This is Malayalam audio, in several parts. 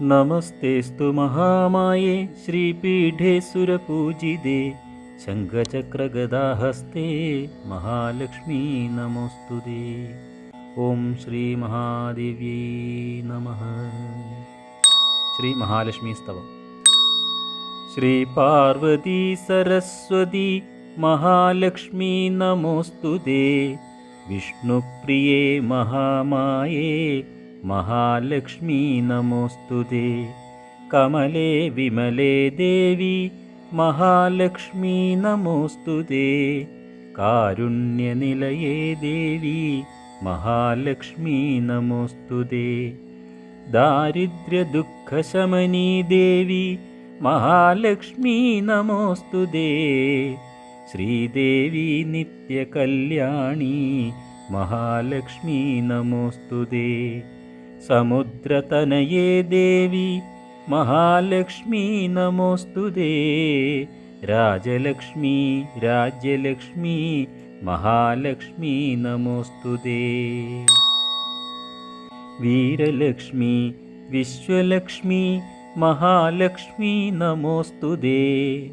നമസ്തേസ്തു മഹാമായേ ശ്രീപീഠേ സുരപൂജിതേ ശംഖചക്രഗദാഹസ്തേ മഹാലക്ഷ്മീ നമോസ്തുതേ. ഓം ശ്രീ മഹാദേവ്യൈ നമഃ. ശ്രീ മഹാലക്ഷ്മീ സ്തവം. ശ്രീ പാർവതി സരസ്വതി മഹാലക്ഷ്മീ നമോസ്തുതേ. വിഷ്ണുപ്രിയേ മഹാമായേ മഹാലക്ഷ്മീ നമോസ്തുതേ. കമലേ വിമലേ ദേവി മഹാലക്ഷ്മീ നമോസ്തുതേ. കാരുണ്യനിലയേ ദേവി മഹാലക്ഷ്മീ നമോസ്തുതേ. ദാരിദ്ര്യദുഃഖശമനീ ദേവി മഹാലക്ഷ്മീ നമോസ്തുതേ. ശ്രീദേവി നിത്യകല്യാണി മഹാലക്ഷ്മീ നമോസ്തുതേ. സമുദ്രതനയേ ദേവി മഹാലക്ഷ്മീ നമോസ്തുതേ. രാജലക്ഷ്മീ രാജ്യലക്ഷ്മീ മഹാലക്ഷ്മീ നമോസ്തുതേ. വീരലക്ഷ്മീ വിശ്വലക്ഷ്മീ മഹാലക്ഷ്മീ നമോസ്തുതേ.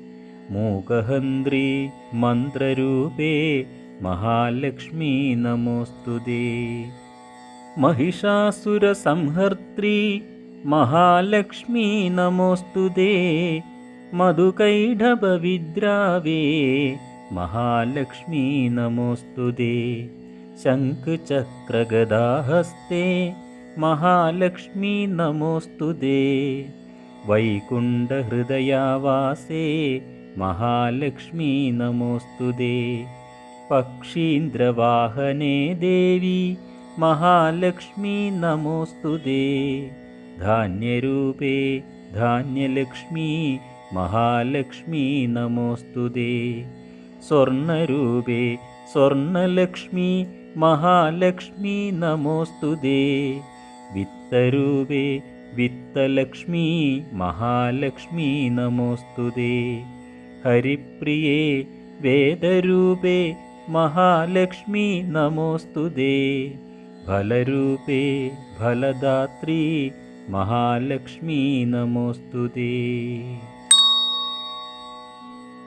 മൂകഹന്ത്രി മന്ത്രരൂപേ മഹാലക്ഷ്മീ നമോസ്തുതേ. महिषासुरसंहर्त्री महालक्ष्मी नमोस्तुते. मधुकैढभविद्रावे महालक्ष्मी नमोस्तुते. शङ्खचक्रगदाहस्ते महालक्ष्मी नमोस्तुते. वैकुण्ठहृदयावासे महालक्ष्मी नमोस्तुते. पक्षीन्द्रवाहने देवी മഹാലക്ഷ്മീ നമോസ്തുതേ. ധാന്യരൂപേ ധാന്യലക്ഷ്മീ മഹാലക്ഷ്മീ നമോസ്തുതേ. സ്വർണരൂപേ സ്വർണലക്ഷ്മീ മഹാലക്ഷ്മീ നമോസ്തുതേ. വിത്തരൂപേ വിത്തലക്ഷ്മീ മഹാലക്ഷ്മീ നമോസ്തുതേ. ഹരിപ്രിയേ വേദരൂപേ മഹാലക്ഷ്മീ നമോസ്തുതേ. ഫലരൂപേ ഫലദാത്രീ മഹാലക്ഷ്മീ നമോസ്തുതേ.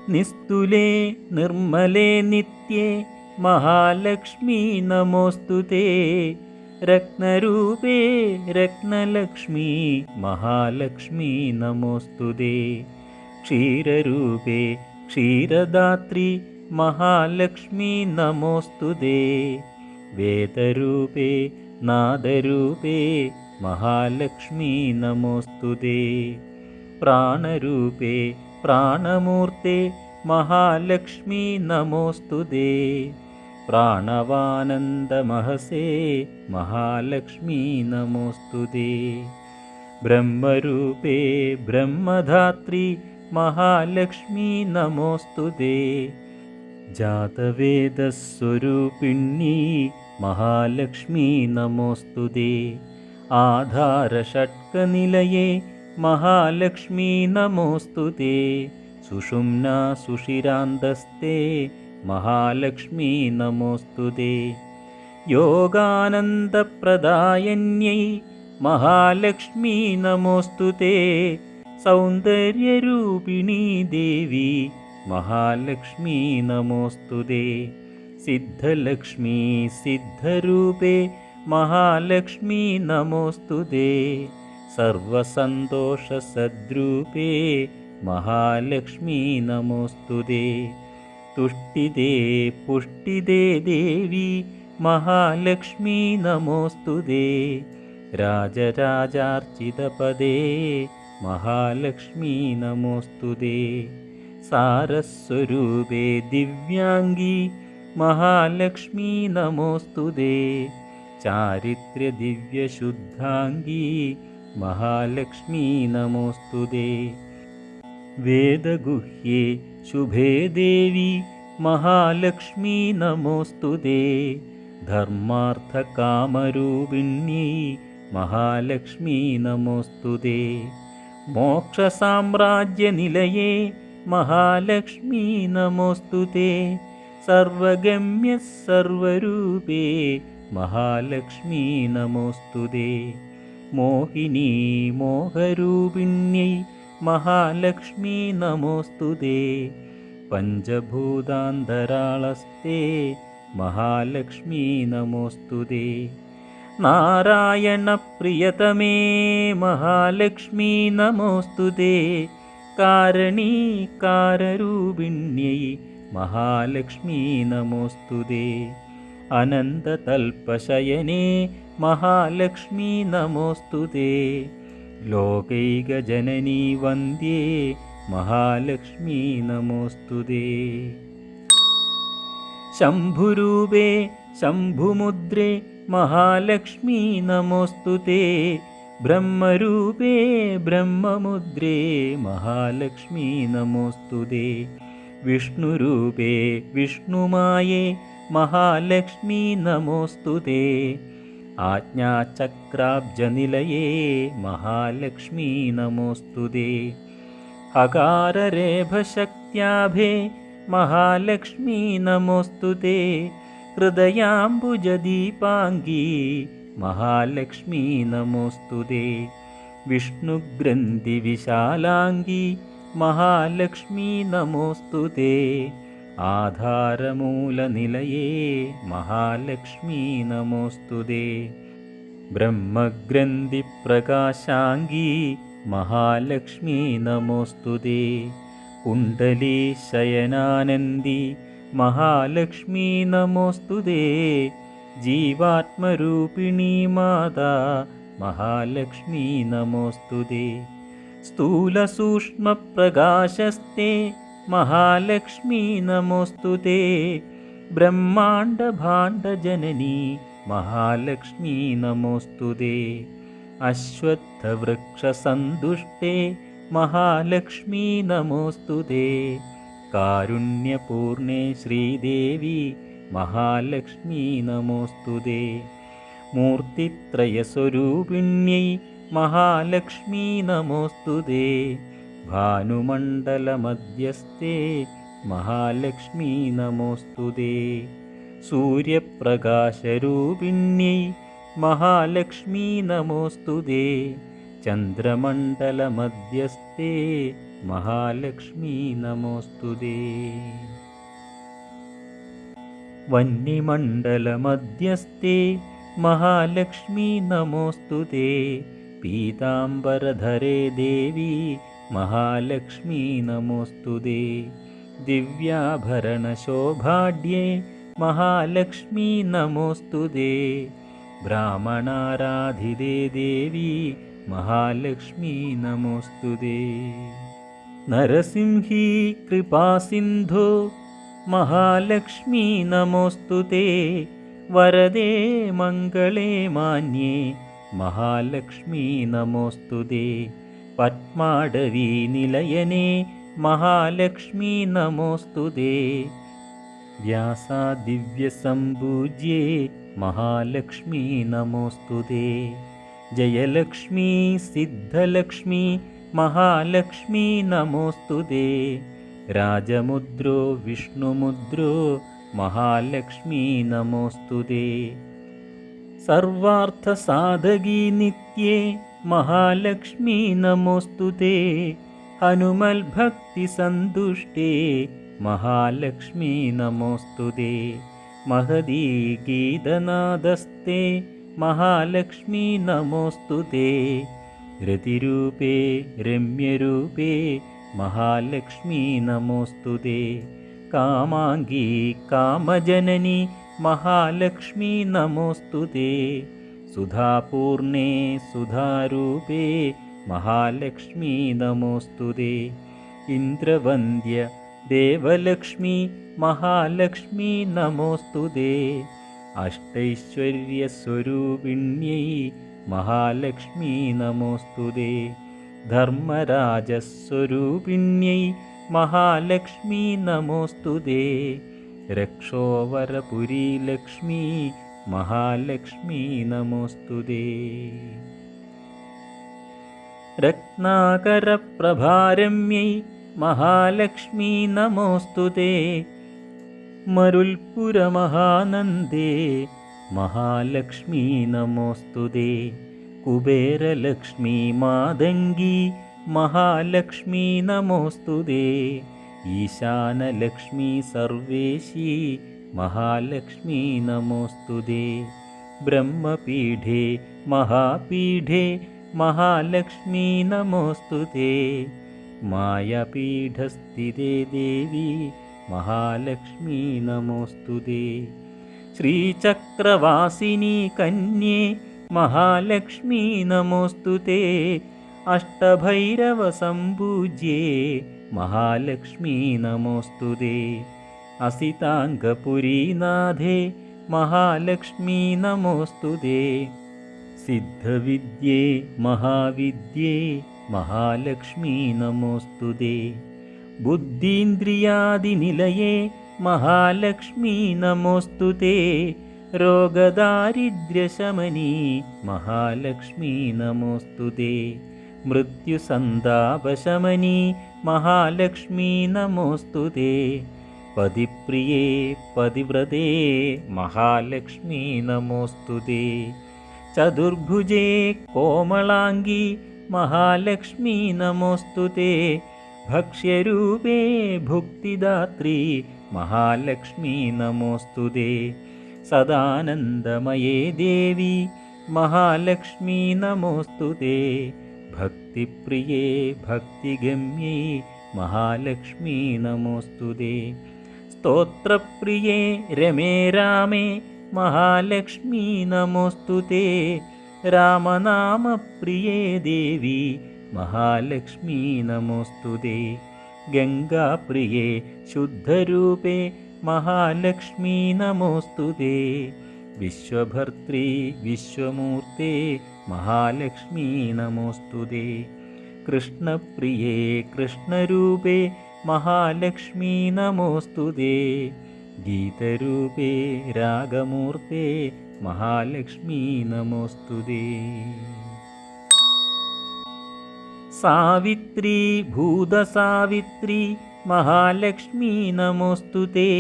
നിസ്തുലേ നിർമ്മലേ നിത്യേ മഹാലക്ഷ്മീ നമോസ്തുതേ. രത്നരൂപേ രത്നലക്ഷ്മീ മഹാലക്ഷ്മീ നമോസ്തുതേ. ക്ഷീരരൂപേ ക്ഷീരദാത്രീ മഹാലക്ഷ്മീ നമോസ്തുതേ. വേദരൂപേ നാദരൂപേ മഹാലക്ഷ്മീ നമോസ്തുതേ. പ്രാണരൂപേ പ്രാണമൂർത്തേ മഹാലക്ഷ്മീ നമോസ്തുതേ. പ്രാണവാനന്ദമഹസേ മഹാലക്ഷ്മീ നമോസ്തുതേ. ബ്രഹ്മരൂപേ ബ്രഹ്മധാത്രീ മഹാലക്ഷ്മീ നമോസ്തുതേ. ജാതവേദസ്വരൂപിണീ മഹാലക്ഷ്മീ നമോസ്തുതേ. ആധാരഷട്കനിലയേ മഹാലക്ഷ്മീ നമോസ്തുതേ. സുഷുമ്നാ സുഷിരാന്തസ്തേ മഹാലക്ഷ്മീ നമോസ്തുതേ. യോഗാനന്ദപ്രദായന്യൈ മഹാലക്ഷ്മീ നമോസ്തുതേ. സൗന്ദര്യരൂപിണീ ദേവി മഹാലക്ഷ്മീ നമോസ്തുതേ. സിദ്ധലക്ഷ്മീ സിദ്ധരൂപേ മഹാലക്ഷ്മീ നമോസ്തുതേ. സർവസന്തോഷസദ്രൂപേ മഹാലക്ഷ്മീ നമോസ്തുതേ. തുഷ്ടിദേ പുഷ്ടിദേ ദേവി മഹാലക്ഷ്മീ നമോസ്തുതേ. രാജരാജാർച്ചിതപദേ മഹാലക്ഷ്മീ നമോസ്തുതേ. സാരസ്വരൂപേ ദിവ്യാംഗീ മഹാലക്ഷ്മീ നമോസ്തുതേ. ചാരിത്രദിവ്യശുദ്ധാംഗീ മഹാലക്ഷ്മീ നമോസ്തുതേ. വേദഗുഹ്യേ ശുഭേ ദേവി മഹാലക്ഷ്മീ നമോസ്തുതേ. ധർമാർത്ഥകാമരൂപിണ്യൈ മഹാലക്ഷ്മീ നമോസ്തുതേ. മോക്ഷസാമ്രാജ്യനിലയേ മഹാലക്ഷ്മീ നമോസ്തുതേ. സർവഗമ്യ സർവരൂപേ മഹാലക്ഷ്മീ നമോസ്തുതേ. മോഹിനീ മോഹരൂപിണ്യൈ മഹാലക്ഷ്മീ നമോസ്തുതേ. പഞ്ചഭൂതാന്തരാളസ്തേ മഹാലക്ഷ്മീ നമോസ്തുതേ. നാരായണപ്രിയതമേ മഹാലക്ഷ്മീ നമോസ്തുതേ. കാരണീകാരരൂപിണ്യൈ മഹാലക്ഷ്മീ നമോസ്തുതേ. അനന്തതൽപശയനേ മഹാലക്ഷ്മീ നമോസ്തുതേ. ലോകൈകജനനീ വന്ദ്യേ മഹാലക്ഷ്മീ നമോസ്തുതേ. ശംഭുരൂപേ ശംഭുമുദ്രേ മഹാലക്ഷ്മീ നമോസ്തുതേ. ബ്രഹ്മരൂപേ ബ്രഹ്മമുദ്രേ മഹാലക്ഷ്മീ നമോസ്തുതേ. വിഷ്ണുരൂപേ വിഷ്ണുമായേ മഹാലക്ഷ്മീ നമോസ്തുതേ. ആജ്ഞാചക്രാബ്ജനിലയേ മഹാലക്ഷ്മീ നമോസ്തുതേ. ഹകാരരേഭശക്ത്യാഭേ മഹാലക്ഷ്മീ നമോസ്തുതേ. ഹൃദയാംബുജദീപാംഗീ മഹാലക്ഷ്മീ നമോസ്തുതേ. വിഷ്ണുഗ്രന്ഥിവിശാലാംഗീ മഹാലക്ഷ്മീ നമോസ്തുതേ. ആധാരമൂലനിലയേ മഹാലക്ഷ്മീ നമോസ്തുതേ. ബ്രഹ്മഗ്രന്ഥിപ്രകാശാംഗീ മഹാലക്ഷ്മീ നമോസ്തുതേ. കുണ്ഡലീശയനാനന്ദി മഹാലക്ഷ്മീ നമോസ്തുതേ. ജീവാത്മരൂപിണീ മാതാ മഹാലക്ഷ്മീ നമോസ്തുതേ. സ്ഥൂലസൂക്ഷ്മപ്രകാശസ്തേ മഹാലക്ഷ്മീ നമോസ്തുതേ. ബ്രഹ്മാണ്ഡഭാണ്ഡജനനീ മഹാലക്ഷ്മീ നമോസ്തുതേ. അശ്വത്ഥവൃക്ഷസന്തുഷ്ടേ മഹാലക്ഷ്മീ നമോസ്തുതേ. കാരുണ്യപൂർണേ ശ്രീദേവി മഹാലക്ഷ്മീ നമോസ്തുതേ. മൂർത്തിത്രയസ്വരൂപിണ്യൈ മഹാലക്ഷ്മീ നമോസ്തുതേ. ഭാനുമണ്ഡലമധ്യസ്ഥേ മഹാലക്ഷ്മീ നമോസ്തുതേ. സൂര്യപ്രകാശരൂപിണ്യൈ മഹാലക്ഷ്മീ നമോസ്തുതേ. ചന്ദ്രമണ്ഡലമധ്യസ്ഥേ മഹാലക്ഷ്മീ നമോസ്തുതേ. വന്യമണ്ഡലമധ്യസ്ഥേ മഹാലക്ഷ്മീ നമോസ്തുതേ. പീതാംബരധരേ ദേവി മഹാലക്ഷ്മീ നമോസ്തുതേ. ദിവ്യാഭരണശോഭാഢ്യേ മഹാലക്ഷ്മീ നമോസ്തുതേ. ബ്രാഹ്മണാരാധിതേ ദേവി മഹാലക്ഷ്മീ നമോസ്തുതേ. നരസിംഹീ കൃപാസിന്ധോ മഹാലക്ഷ്മീ നമോസ്തുതേ. വരദേ മംഗളേ മാന്യേ മഹാലക്ഷ്മീ നമോസ്തുതേ. പത്മാടവീ നിലയനേ മഹാലക്ഷ്മീ നമോസ്തുതേ. വ്യാസാദിവ്യസംഭൂജ്യേ മഹാലക്ഷ്മീ നമോസ്തുതേ. ജയലക്ഷ്മീ സിദ്ധലക്ഷ്മീ മഹാലക്ഷ്മീ നമോസ്തുതേ. രാജമുദ്രോ വിഷ്ണുമുദ്രോ മഹാലക്ഷ്മീ നമോസ്തുതേ. സർവാർത്ഥസാധകീ നിത്യേ മഹാലക്ഷ്മീ നമോസ്തുതേ. ഹനുമൽ ഭക്തിസന്തുഷ്ടേ മഹാലക്ഷ്മീ നമോസ്തുതേ. മഹതീ ഗീതനാദസ്തേ മഹാലക്ഷ്മീ നമോസ്തുതേ. രതിരൂപേ രമ്യരൂപേ മഹാലക്ഷ്മീ നമോസ്തുതേ. കാമാംഗീ കാമജനനി മഹാലക്ഷ്മീ നമോസ്തുതേ. സുധാപൂർണേ സുധാരൂപേ മഹാലക്ഷ്മീ നമോസ്തുതേ. ഇന്ദ്രവന്ദ്യ ദേവലക്ഷ്മീ മഹാലക്ഷ്മീ നമോസ്തുതേ. അഷ്ടൈശ്വര്യസ്വരൂപിണ്യൈ മഹാലക്ഷ്മീ നമോസ്തുതേ. ധർമ്മരാജസ്വരൂപിണ്യൈ മഹാലക്ഷ്മീ നമോസ്തുതേ. രക്ഷോവരപുരീലക്ഷ്മീ മഹാലക്ഷ്മീ നമോസ്തുതേ. രത്നാകരപ്രഭാരമ്യൈ മഹാലക്ഷ്മീ നമോസ്തുതേ. മരുൽപുരമഹാനന്ദേ महालक्ष्मी नमोऽस्तुते। कुबेरलक्ष्मी मातङ्गी महालक्ष्मी नमोऽस्तुते। ईशानलक्ष्मी सर्वेशी महालक्ष्मी नमोऽस्तुते। ब्रह्मपीठे महापीठे महालक्ष्मी नमोऽस्तुते। मायापीठस्थिते देवी महालक्ष्मी नमोऽस्तुते। श्रीचक्रवासिनी कन्ये महालक्ष्मी नमोऽस्तुते। अष्टभैरवसम्पूज्ये महालक्ष्मी नमोऽस्तुते। असिताङ्गपुरीनाथे महालक्ष्मी नमोऽस्तुते। सिद्धविद्ये महाविद्ये महालक्ष्मी नमोऽस्तुते। बुद्धीन्द्रियादिनिलये महालक्ष्मी नमोऽस्तुते। रोगदारिद्र्यशमनी महालक्ष्मी नमोऽस्तुते। मृत्युसन्तापशमनी महालक्ष्मी नमोऽस्तुते। पतिप्रिये पतिव्रते महालक्ष्मी नमोऽस्तुते। चतुर्भुजे कोमलाङ्गी महालक्ष्मी नमोऽस्तुते। भक्ष्यरूपे भुक्तिदात्री महालक्ष्मी नमोऽस्तुते। सदानन्दमये देवी महालक्ष्मी नमोऽस्तुते। भक्तिप्रिये भक्तिगम्ये महालक्ष्मी नमोऽस्तुते। स्तोत्रप्रिये रमे रामे महालक्ष्मी नमोऽस्तुते। रामनामप्रिये देवी महालक्ष्मी नमोऽस्तुते। गङ्गाप्रिये शुद्धरूपे महालक्ष्मी नमोऽस्तुते। विश्वभर्त्री विश्वमूर्ते महालक्ष्मी नमोऽस्तुते। कृष्णप्रिये कृष्णरूपे महालक्ष्मी नमोऽस्तुते। गीतरूपे रागमूर्ते महालक्ष्मी नमोऽस्तुते। सावित्री भूतसावित्री महालक्ष्मी नमोऽस्तुते।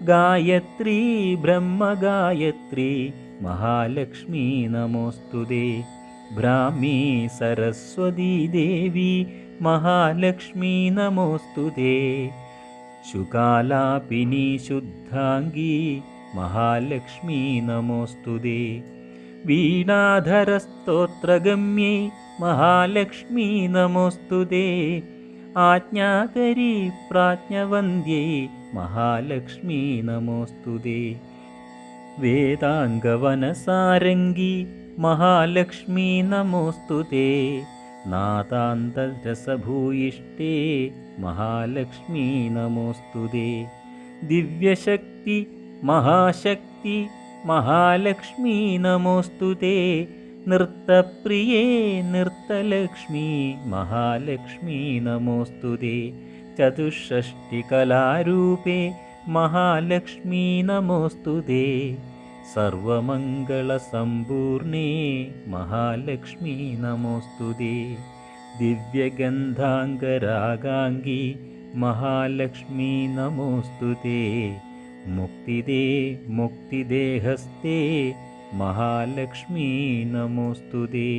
गायत्री ब्रह्मगायत्री महालक्ष्मी नमोऽस्तुते। ब्राह्मी सरस्वती देवी महालक्ष्मी नमोऽस्तुते। शुकालापिनी शुद्धांगी महालक्ष्मी नमोऽस्तुते। वीणाधरस्तोत्रगम्ये महालक्ष्मी नमोऽस्तुते। आज्ञाकरी प्राज्ञवन्द्ये महालक्ष्मी नमोऽस्तुते। वेदाङ्गवनसारङ्गी महालक्ष्मी नमोऽस्तुते। नाथान्तरसभूयिष्ठे महालक्ष्मी नमोऽस्तुते। दिव्यशक्ति महाशक्ति महालक्ष्मी नमोऽस्तुते। नृत्यप्रिये नृत्यलक्ष्मी महालक्ष्मी नमोऽस्तुते। चतुष्षष्टिकलारूपे महालक्ष्मी नमोऽस्तुते। सर्वमङ्गलसम्पूर्णे महालक्ष्मी नमोऽस्तुते। दिव्यगन्धाङ्गरागाङ्गी महालक्ष्मी नमोऽस्तुते। मुक्तिदे मुक्तिदेहस्ते महालक्ष्मी नमोऽस्तुते।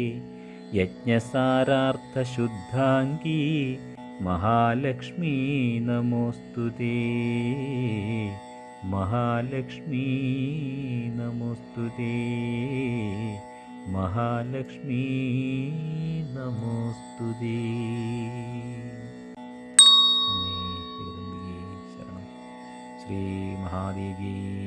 यज्ञसारार्थशुद्धाङ्गी महालक्ष्मी नमोऽस्तुते। महालक्ष्मी नमोऽस्तुते। महालक्ष्मी नमोऽस्तुते। अम्मे जगदम्बिके शरणं। श्री महादेव्यै